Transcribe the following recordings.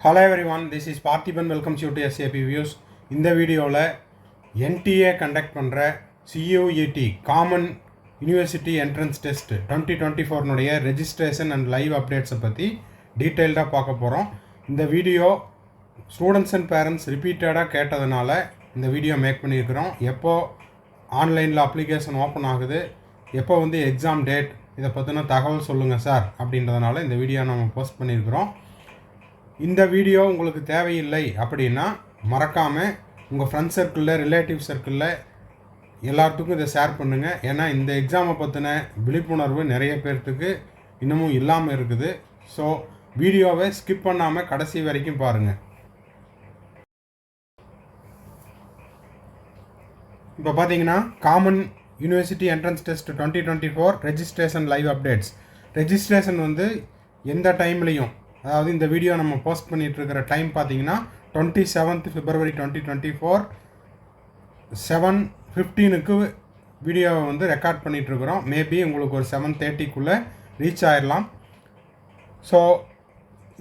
Hello everyone, this is Parthiban welcomes you to SAP Views. இந்த வீடியோவில் NTA conduct பண்ணுற CUET common university entrance test 2024 registration and live அப்டேட்ஸை பற்றி டீட்டெயில்டாக பார்க்க போகிறோம். இந்த வீடியோ ஸ்டூடெண்ட்ஸ் அண்ட் பேரண்ட்ஸ் ரிப்பீட்டடாக கேட்டதுனால இந்த வீடியோ மேக் பண்ணியிருக்கிறோம். எப்போ ஆன்லைனில் அப்ளிகேஷன் ஓப்பன் ஆகுது, எப்போ எக்ஸாம் டேட், இதை பற்றின தகவல் சொல்லுங்கள் சார் அப்படின்றதுனால இந்த வீடியோ நம்ம போஸ்ட் பண்ணியிருக்கிறோம். இந்த வீடியோ உங்களுக்கு தேவையில்லை அப்படின்னா மறக்காமல் உங்கள் ஃப்ரெண்ட்ஸ் சர்க்கிளில், ரிலேட்டிவ் சர்க்கிளில் எல்லாத்துக்கும் இதை ஷேர் பண்ணுங்கள். ஏன்னா இந்த எக்ஸாமை பற்றின விழிப்புணர்வு நிறைய பேர்த்துக்கு இன்னமும் இல்லாமல் இருக்குது. ஸோ வீடியோவை ஸ்கிப் பண்ணாமல் கடைசி வரைக்கும் பாருங்கள். இப்போ பார்த்தீங்கன்னா common university entrance test 2024 registration live updates. Registration எந்த டைம்லேயும், அதாவது இந்த வீடியோ நம்ம போஸ்ட் பண்ணிகிட்டு இருக்கிற டைம் பார்த்தீங்கன்னா 27th February 2024 7:15 வீடியோவை ரெக்கார்ட் பண்ணிகிட்ருக்குறோம். மேபி உங்களுக்கு ஒரு 7:30 ரீச் ஆகிடலாம். ஸோ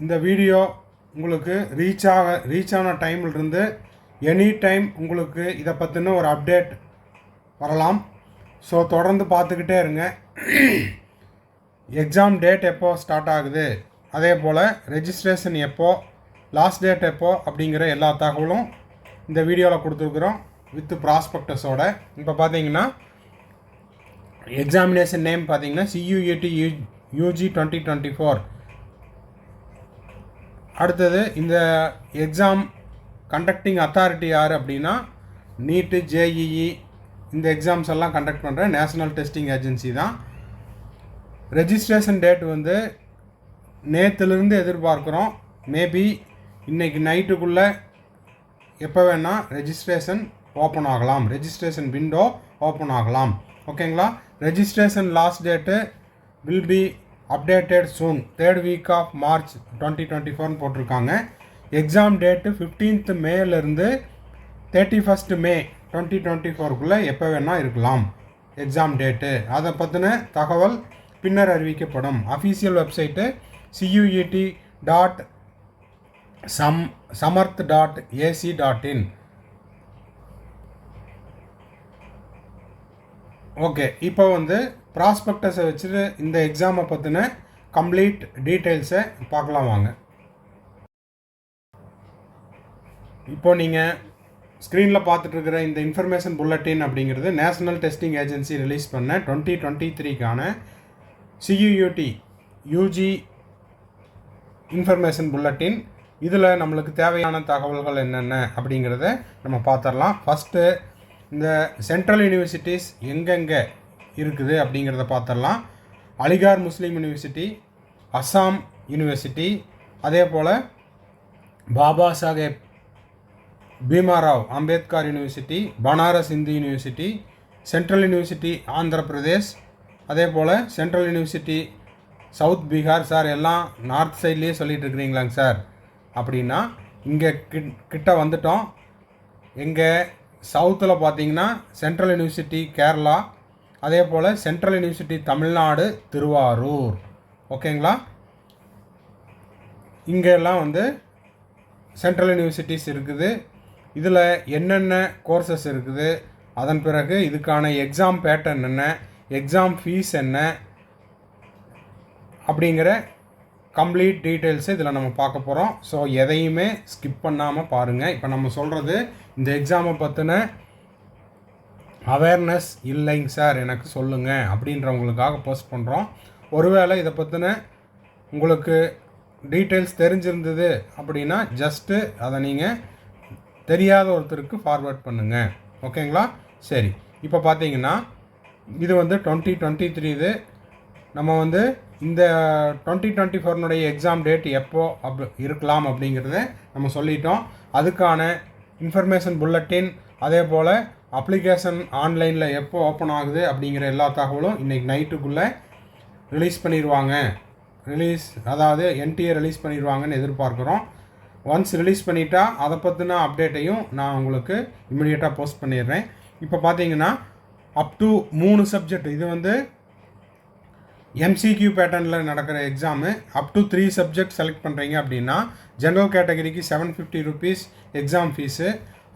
இந்த வீடியோ உங்களுக்கு ரீச் ஆன டைமிலிருந்து எனி டைம் உங்களுக்கு இதை பற்றின ஒரு அப்டேட் வரலாம். ஸோ தொடர்ந்து பார்த்துக்கிட்டே இருங்க. எக்ஸாம் டேட் எப்போ ஸ்டார்ட் ஆகுது, அதே போல் ரெஜிஸ்ட்ரேஷன் எப்போ, லாஸ்ட் டேட் எப்போ அப்படிங்கிற எல்லா தகவலும் இந்த வீடியோவில் கொடுத்துருக்குறோம் வித் ப்ராஸ்பெக்டஸோட. இப்போ பார்த்தீங்கன்னா எக்ஸாமினேஷன் நேம் பார்த்தீங்கன்னா CUET UG 2024. அடுத்தது இந்த எக்ஸாம் கண்டக்டிங் அத்தாரிட்டி யார் அப்படின்னா நீட்டு, JEE இந்த எக்ஸாம்ஸ் எல்லாம் கண்டக்ட் பண்ணுற நேஷ்னல் டெஸ்டிங் ஏஜென்சி தான். ரெஜிஸ்ட்ரேஷன் டேட் நேற்றுலேருந்து எதிர்பார்க்குறோம். மேபி இன்றைக்கி நைட்டுக்குள்ளே எப்போ வேணால் ரெஜிஸ்ட்ரேஷன் ஓப்பன் ஆகலாம், ரெஜிஸ்ட்ரேஷன் விண்டோ ஓப்பன் ஆகலாம். ஓகேங்களா? Registration last date will be updated soon, 3rd week of March 2024 போட்டிருக்காங்க. Exam date 15th Mayலேருந்து 31st May 2024 எப்போ வேணால் இருக்கலாம் எக்ஸாம் டேட்டு. அதை பற்றின தகவல் பின்னர் அறிவிக்கப்படும். Official website CUET.samarth.ac.in. ஓகே, இப்போ ப்ராஸ்பெக்டஸை வச்சுட்டு இந்த எக்ஸாமை பற்றின கம்ப்ளீட் டீட்டெயில்ஸை பார்க்கலாம் வாங்க. இப்போ நீங்கள் ஸ்க்ரீனில் பார்த்துட்ருக்கிற இந்த இன்ஃபர்மேஷன் புல்லட்டின் அப்படிங்கிறது நேஷ்னல் டெஸ்டிங் ஏஜென்சி ரிலீஸ் பண்ண 2023க்கான CUET UG இன்ஃபர்மேஷன் புல்லட்டின். இதில் நம்மளுக்கு தேவையான தகவல்கள் என்னென்ன அப்படிங்கிறத நம்ம பார்த்துடலாம். ஃபஸ்ட்டு இந்த சென்ட்ரல் யூனிவர்சிட்டிஸ் எங்கெங்கே இருக்குது அப்படிங்கிறத பார்த்துடலாம். அலிகார் முஸ்லீம் யூனிவர்சிட்டி, அஸ்ஸாம் யூனிவர்சிட்டி, அதே போல் Baba Saheb Bhimrao Ambedkar university, Banaras Hindu university, central university Andhra Pradesh, அதே போல் central university south Bihar. Sir எல்லாம் நார்த் சைட்லேயே சொல்லிகிட்டு இருக்கிறீங்களாங்க சார் அப்படின்னா இங்கே கிட்ட வந்துட்டோம். எங்கே சவுத்தில் பார்த்தீங்கன்னா சென்ட்ரல் யூனிவர்சிட்டி கேரளா, அதே போல் சென்ட்ரல் யூனிவர்சிட்டி தமிழ்நாடு திருவாரூர். ஓகேங்களா? இங்கெல்லாம் சென்ட்ரல் யூனிவர்சிட்டிஸ் இருக்குது. இதில் என்னென்ன கோர்சஸ் இருக்குது, அதன் பிறகு இதுக்கான எக்ஸாம் பேட்டர்ன் என்ன, எக்ஸாம் ஃபீஸ் என்ன அப்படிங்கிற கம்ப்ளீட் டீட்டெயில்ஸை இதில் நம்ம பார்க்க போகிறோம். ஸோ எதையுமே ஸ்கிப் பண்ணாமல் பாருங்கள். இப்போ நம்ம சொல்கிறது இந்த எக்ஸாமை பற்றின அவேர்னஸ் இல்லைங்க சார் எனக்கு சொல்லுங்கள் அப்படின்றவங்களுக்காக போஸ்ட் பண்ணுறோம். ஒருவேளை இதை பற்றின உங்களுக்கு டீட்டெயில்ஸ் தெரிஞ்சிருந்தது அப்படின்னா ஜஸ்ட்டு அதை நீங்கள் தெரியாத ஒருத்தருக்கு ஃபார்வேர்ட் பண்ணுங்கள். ஓகேங்களா? சரி, இப்போ பார்த்தீங்கன்னா இது 2023 இது. நம்ம இந்த 2024 எக்ஸாம் டேட் எப்போ இருக்கலாம் அப்படிங்கிறத நம்ம சொல்லிட்டோம். அதுக்கான இன்ஃபர்மேஷன் புல்லட்டின், அதே போல் அப்ளிகேஷன் ஆன்லைனில் எப்போ ஓப்பன் ஆகுது அப்படிங்கிற எல்லா தகவலும் இன்றைக்கி நைட்டுக்குள்ளே ரிலீஸ் பண்ணிடுவாங்க. அதாவது NTA ரிலீஸ் பண்ணிடுவாங்கன்னு எதிர்பார்க்குறோம். ஒன்ஸ் ரிலீஸ் பண்ணிட்டா அதை பற்றின அப்டேட்டையும் நான் உங்களுக்கு இமிடியேட்டாக போஸ்ட் பண்ணிடுறேன். இப்போ பார்த்தீங்கன்னா அப் டு 3 சப்ஜெக்ட் இது எம்சிக்யூ பேட்டர்னில் நடக்கிற exam up to 3 subject select பண்ணுறீங்க அப்படின்னா ஜென்ரல் கேட்டகரிக்கு 750 rupees exam fees.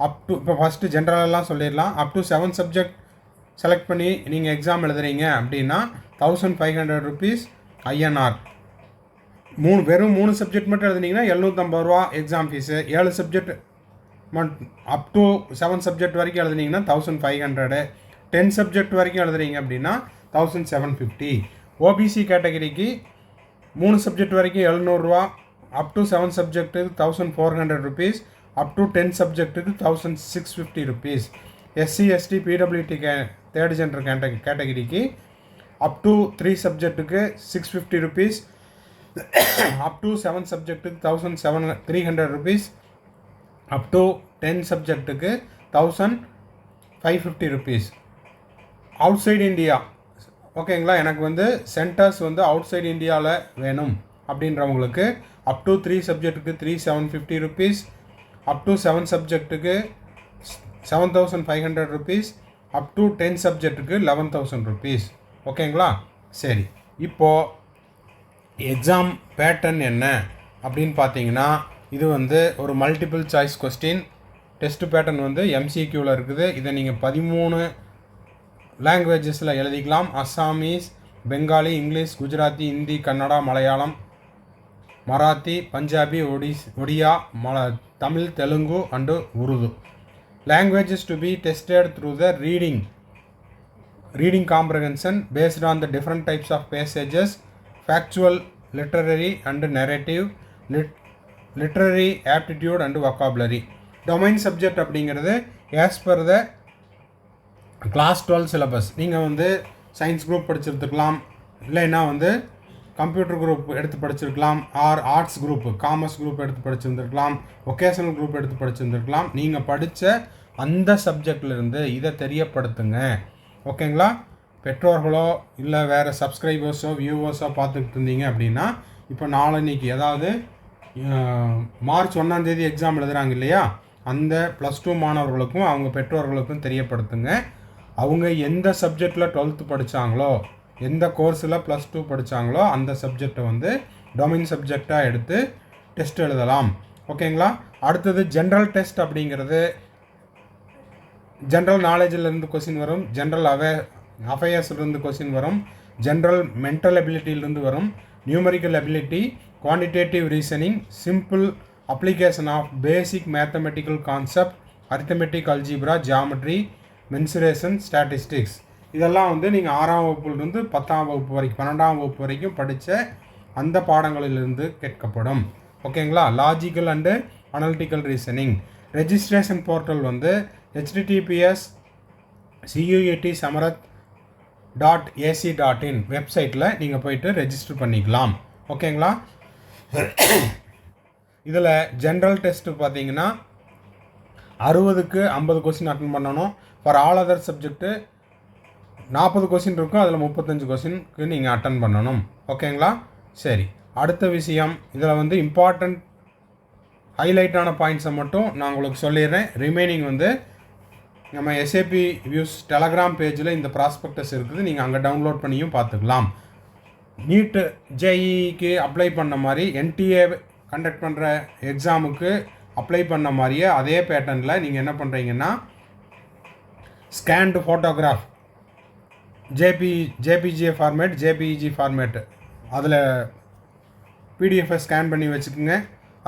Up to இப்போ ஃபஸ்ட்டு ஜென்ரலெல்லாம் சொல்லிடலாம். அப் டு 7 சப்ஜெக்ட் செலக்ட் பண்ணி நீங்கள் எக்ஸாம் எழுதுறீங்க அப்படின்னா 1500 ருபீஸ் ஐஎன்ஆர். வெறும் 3 சப்ஜெக்ட் மட்டும் எழுதுனீங்கன்னா 750 ரூபா exam fees. 7 subject up to 7 subject வரைக்கும் எழுதுனீங்கன்னா 1500. 10 சப்ஜெக்ட் வரைக்கும் எழுதுறீங்க அப்படின்னா 1750. ஓபிசி கேட்டகரிக்கு 3 சப்ஜெக்ட் வரைக்கும் 700 ரூபா, அப் டு 7 சப்ஜெக்ட்டுக்கு 1400 ருபீஸ், அப் டு 10 சப்ஜெக்ட்டுக்கு 1650 rupees. SC ST PWD third gender கேட்டகரிக்கு அப் டு 3 சப்ஜெக்ட்டுக்கு 650 ருபீஸ், அப் டு 7 சப்ஜெக்ட்டுக்கு 1300 ருபீஸ், அப் டு 10 சப்ஜெக்ட்டுக்கு 1550 ருபீஸ். அவுட் சைடு இந்தியா ஓகேங்களா, எனக்கு வந்து சென்டர்ஸ் வந்து அவுட் சைடு இந்தியாவில் வேணும் அப்படின்றவங்களுக்கு அப் டு 3 சப்ஜெக்ட்டுக்கு 3750 ருபீஸ், அப் டு 7 சப்ஜெக்ட்டுக்கு 7500 ருபீஸ், அப் டு 10 சப்ஜெக்ட்டுக்கு 11000 ருபீஸ். ஓகேங்களா, சரி. இப்போது எக்ஸாம் பேட்டர்ன் என்ன அப்படின்னு பார்த்தீங்கன்னா, இது வந்து ஒரு multiple choice question test pattern வந்து எம்சிக்யூவில் இருக்குது. இதை நீங்கள் 13 லாங்குவேஜஸில் எழுதிக்கலாம். Assamese, Bengali, English, Gujarati, Hindi, Kannada, Malayalam, Marathi, Punjabi, Odia, Tamil, Telugu and Urdu. Languages to be tested through the reading comprehension based on the different types of passages, factual, literary and narrative, literary aptitude and vocabulary. Domain subject அப்படிங்கிறது as per the class 12 syllabus. நீங்கள் வந்து science group படிச்சிருந்துருக்கலாம், இல்லைன்னா வந்து computer group எடுத்து படிச்சிருக்கலாம், or arts group commerce group எடுத்து படிச்சிருந்துருக்கலாம், vocational group எடுத்து படிச்சிருந்துருக்கலாம். நீங்கள் படித்த அந்த சப்ஜெக்ட்லேருந்து இதை தெரியப்படுத்துங்க. ஓகேங்களா, பெற்றோர்களோ இல்லை வேறு சப்ஸ்கிரைபர்ஸோ வியூவர்ஸோ பார்த்துக்கிட்டு இருந்தீங்க அப்படின்னா, இப்போ நாளன்னைக்கு அதாவது மார்ச் 1ஆம் தேதி எக்ஸாம் எழுதுகிறாங்க இல்லையா, அந்த +2 மாணவர்களுக்கும் அவங்க பெற்றோர்களுக்கும் தெரியப்படுத்துங்க. அவங்க எந்த சப்ஜெக்டில் 12th படித்தாங்களோ, எந்த கோர்ஸில் +2 படித்தாங்களோ அந்த சப்ஜெக்டை வந்து டொமைன் சப்ஜெக்டாக எடுத்து டெஸ்ட் எழுதலாம். ஓகேங்களா, அடுத்தது ஜென்ரல் டெஸ்ட் அப்படிங்கிறது ஜென்ரல் நாலேஜிலேருந்து கொஸ்டின் வரும், ஜென்ரல் அஃபேர்ஸ்லேருந்து கொஸ்டின் வரும், ஜென்ரல் மென்டல் எபிலிட்டியிலேருந்து வரும், numerical ability, quantitative reasoning, simple application of basic mathematical concept, arithmetic, algebra, geometry, mensuration, statistics. இதெல்லாம் வந்து நீங்கள் 6ஆம் வகுப்புலேருந்து 10ஆம் வகுப்பு வரைக்கும் 12ஆம் வகுப்பு வரைக்கும் படித்த அந்த பாடங்களிலிருந்து கேட்கப்படும். ஓகேங்களா, logical and analytical reasoning. Registration portal வந்து https://CUET-samarat.ac.in வெப்சைட்டில் நீங்கள் போய்ட்டு ரெஜிஸ்டர் பண்ணிக்கலாம். ஓகேங்களா, இதில் ஜென்ரல் டெஸ்ட்டு பார்த்தீங்கன்னா 60க்கு 50 கொஸ்டின் அட்டன் பண்ணணும். For all other subject 40 question இருக்கும், அதில் 35 கொஸ்டினுக்கு நீங்கள் அட்டன் பண்ணணும். ஓகேங்களா, சரி. அடுத்த விஷயம், இதில் வந்து இம்பார்ட்டண்ட் ஹைலைட்டான பாயிண்ட்ஸை மட்டும் நான் உங்களுக்கு சொல்லிடுறேன். ரிமைனிங் வந்து நம்ம எஸ்ஏபி வியூஸ் டெலகிராம் பேஜில் இந்த ப்ராஸ்பெக்டஸ் இருக்குது, நீங்கள் அங்கே டவுன்லோட் பண்ணியும் பார்த்துக்கலாம். நீட்டு ஜேஇக்கு அப்ளை பண்ண மாதிரி என்டிஏ கண்டக்ட் பண்ணுற எக்ஸாமுக்கு அப்ளை பண்ண மாதிரியே அதே பேட்டர்னில் நீங்கள் என்ன பண்ணுறீங்கன்னா, ஸ்கேன்டு ஃபோட்டோகிராஃப் ஜேபிஜிஏ ஃபார்மேட், ஜேபிஇஜி ஃபார்மேட், அதில் பிடிஎஃபை ஸ்கேன் பண்ணி வச்சுக்கோங்க.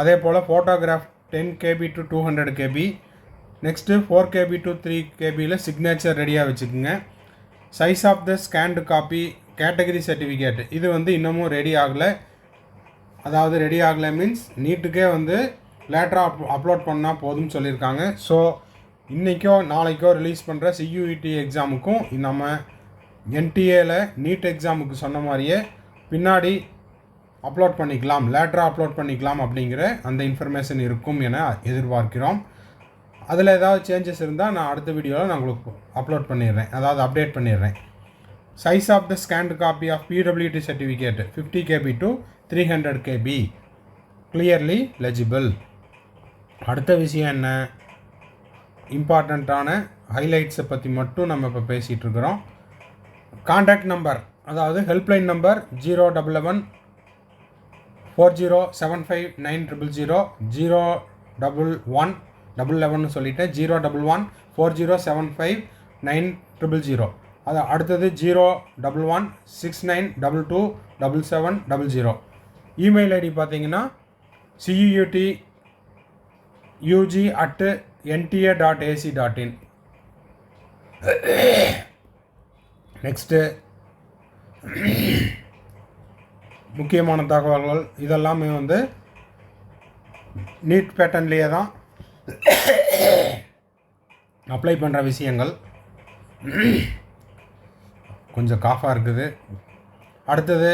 அதே போல் photograph 10 KB to 200 KB, next 4 KB to 3 KBயில் சிக்னேச்சர் ரெடியாக வச்சுக்கோங்க. Size of the scanned copy, category certificate, இது வந்து இன்னமும் ரெடி ஆகலை. அதாவது ரெடி ஆகலை மீன்ஸ் நீட்டுக்கே வந்து லேட்டராக அப்லோட் பண்ணால் போதும்னு சொல்லியிருக்காங்க. ஸோ இன்றைக்கோ நாளைக்கோ ரிலீஸ் பண்ணுற CUET எக்ஸாமுக்கும் நம்ம என்டிஏவில் நீட் எக்ஸாமுக்கு சொன்ன மாதிரியே பின்னாடி அப்லோட் பண்ணிக்கலாம், லேட்டராக அப்லோட் பண்ணிக்கலாம் அப்படிங்கிற அந்த இன்ஃபர்மேஷன் இருக்கும் என எதிர்பார்க்கிறோம். அதில் ஏதாவது சேஞ்சஸ் இருந்தால் நான் அடுத்த வீடியோவில் நான் உங்களுக்கு அப்லோட் பண்ணிடுறேன், அதாவது அப்டேட் பண்ணிடுறேன். Size of the scanned copy of PWT certificate 50 KB to 300 KB clearly legible. அடுத்த விஷயம் என்ன, இம்பார்ட்டண்ட்டான ஹைலைட்ஸை பற்றி மட்டும் நம்ம இப்போ பேசிகிட்டு இருக்கிறோம். கான்டாக்ட் நம்பர் அதாவது ஹெல்ப்லைன் நம்பர் 011-4075-9000 011 சொல்லிட்டேன் 011-4075-9000. அது அடுத்தது 011-6922-7700. இமெயில் ஐடி பார்த்தீங்கன்னா CUUTUG@nta.ac.in. நெக்ஸ்ட்டு முக்கியமான தகவல்கள் இதெல்லாமே வந்து நீட் பேட்டர்ன்லேயே தான் அப்ளை பண்ணுற விஷயங்கள். கொஞ்சம் காஃபாக இருக்குது. அடுத்தது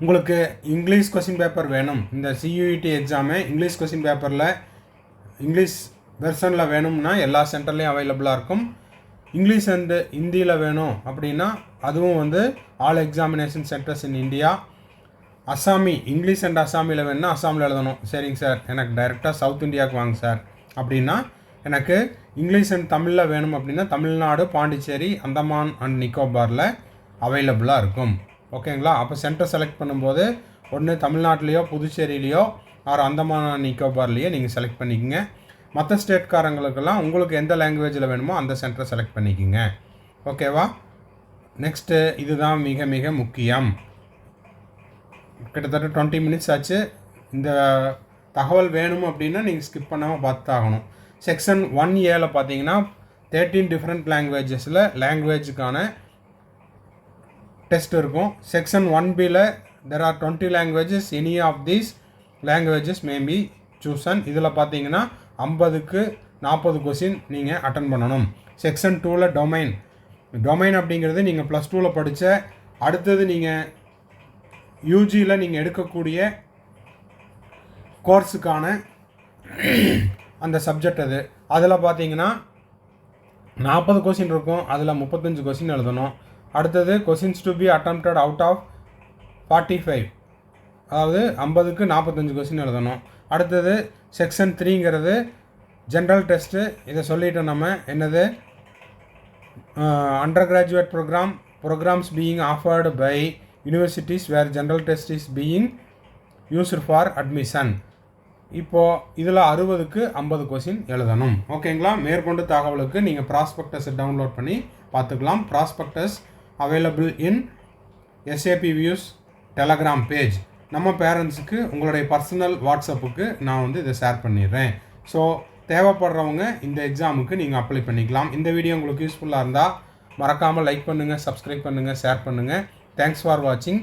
உங்களுக்கு இங்கிலீஷ் கொஸ்டின் பேப்பர் வேணும், இந்த சியூஇடி எக்ஸாமு இங்கிலீஷ் கொஸ்டின் பேப்பரில் இங்கிலீஷ் வெர்ஷனில் வேணும்னா எல்லா சென்டர்லேயும் அவைலபிளாக இருக்கும். இங்கிலீஷ் அண்டு ஹிந்தியில் வேணும் அப்படின்னா அதுவும் வந்து all examination centres in India. Assamese English and அசாமியில் வேணும்னா அசாமில் எழுதணும். சரிங்க சார், எனக்கு டைரெக்டாக சவுத் இந்தியாவுக்கு வாங்க சார் அப்படின்னா, எனக்கு இங்கிலீஷ் அண்ட் தமிழில் வேணும் அப்படின்னா தமிழ்நாடு, பாண்டிச்சேரி, அந்தமான் அண்ட் நிக்கோபாரில் அவைலபிளாக இருக்கும். ஓகேங்களா? அப்போ சென்டர் செலக்ட் பண்ணும்போது ஒன்று தமிழ்நாட்டிலையோ புதுச்சேரியிலையோ ஆர் அந்தமான் அண்ட் நிக்கோபார்லேயோ நீங்கள் செலக்ட் பண்ணிக்கோங்க. மற்ற ஸ்டேட்காரங்களுக்கெல்லாம் உங்களுக்கு எந்த லாங்குவேஜில் வேணுமோ அந்த சென்டரை செலக்ட் பண்ணிக்கோங்க. ஓகேவா? நெக்ஸ்ட்டு இதுதான் மிக மிக முக்கியம். கிட்டத்தட்ட 20 மினிட்ஸ் ஆச்சு. இந்த தகவல் வேணும் அப்படின்னா நீங்கள் ஸ்கிப் பண்ணாமல் பார்த்தாகணும். செக்ஷன் 1A பார்த்தீங்கன்னா 13 டிஃப்ரெண்ட் லாங்குவேஜஸில் லாங்குவேஜுக்கான டெஸ்ட் இருக்கும். செக்ஷன் 1Bயில் there are 20 languages, any of these languages may be chosen. இதில் பார்த்தீங்கன்னா 50க்கு 40 கொஸ்டின் நீங்கள் அட்டன் பண்ணணும். செக்ஷன் 2ல் டொமைன் அப்படிங்கிறது நீங்கள் +2ல் படித்த அடுத்தது நீங்கள் யூஜியில் நீங்கள் எடுக்கக்கூடிய கோர்ஸுக்கான அந்த சப்ஜெக்ட் அது. அதில் பார்த்தீங்கன்னா 40 கொஸ்டின் இருக்கும், அதில் 35 கொஸ்டின் எழுதணும். அடுத்தது questions to be attempted out of 45, அதாவது 50க்கு 45 கொஸ்டின் எழுதணும். அடுத்தது செக்ஷன் 3ங்கிறது ஜென்ரல் டெஸ்ட்டு. இதை சொல்லிவிட்டோம் நம்ம. என்னது? Undergraduate programs being offered by universities where general test is being used for admission. இப்போது இதில் 60க்கு 50 கொஸ்டின் எழுதணும். ஓகேங்களா? மேற்கொண்டு தகவலுக்கு நீங்கள் ப்ராஸ்பெக்டஸை டவுன்லோட் பண்ணி பார்த்துக்கலாம். Prospectus available in SAP views Telegram page. நம்ம பேரண்ட்ஸுக்கு உங்களுடைய பர்சனல் வாட்ஸ்அப்புக்கு நான் வந்து இதை ஷேர் பண்ணிடுறேன். ஸோ தேவைப்படுறவங்க இந்த எக்ஸாமுக்கு நீங்கள் அப்ளை பண்ணிக்கலாம். இந்த வீடியோ உங்களுக்கு யூஸ்ஃபுல்லாக இருந்தால் மறக்காமல் லைக் பண்ணுங்கள், சப்ஸ்கிரைப் பண்ணுங்கள், ஷேர் பண்ணுங்கள். தேங்க்ஸ் ஃபார் வாட்சிங்.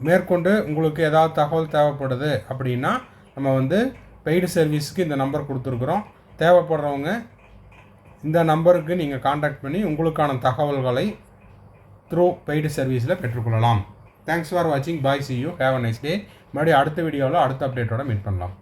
மேற்கொண்டு உங்களுக்கு ஏதாவது தகவல் தேவைப்படுது அப்படின்னா நம்ம வந்து பெய்டு சர்வீஸுக்கு இந்த நம்பர் கொடுத்துருக்குறோம். தேவைப்படுறவங்க இந்த நம்பருக்கு நீங்கள் காண்டாக்ட் பண்ணி உங்களுக்கான தகவல்களை த்ரூ பெய்டு சர்வீஸில் பெற்றுக்கொள்ளலாம். தேங்க்ஸ் ஃபார் வாட்சிங். Bye, see you, have a nice day. மறுபடியும் அடுத்த வீடியோவில் அடுத்த அப்டேட்டோட மீட் பண்ணலாம்.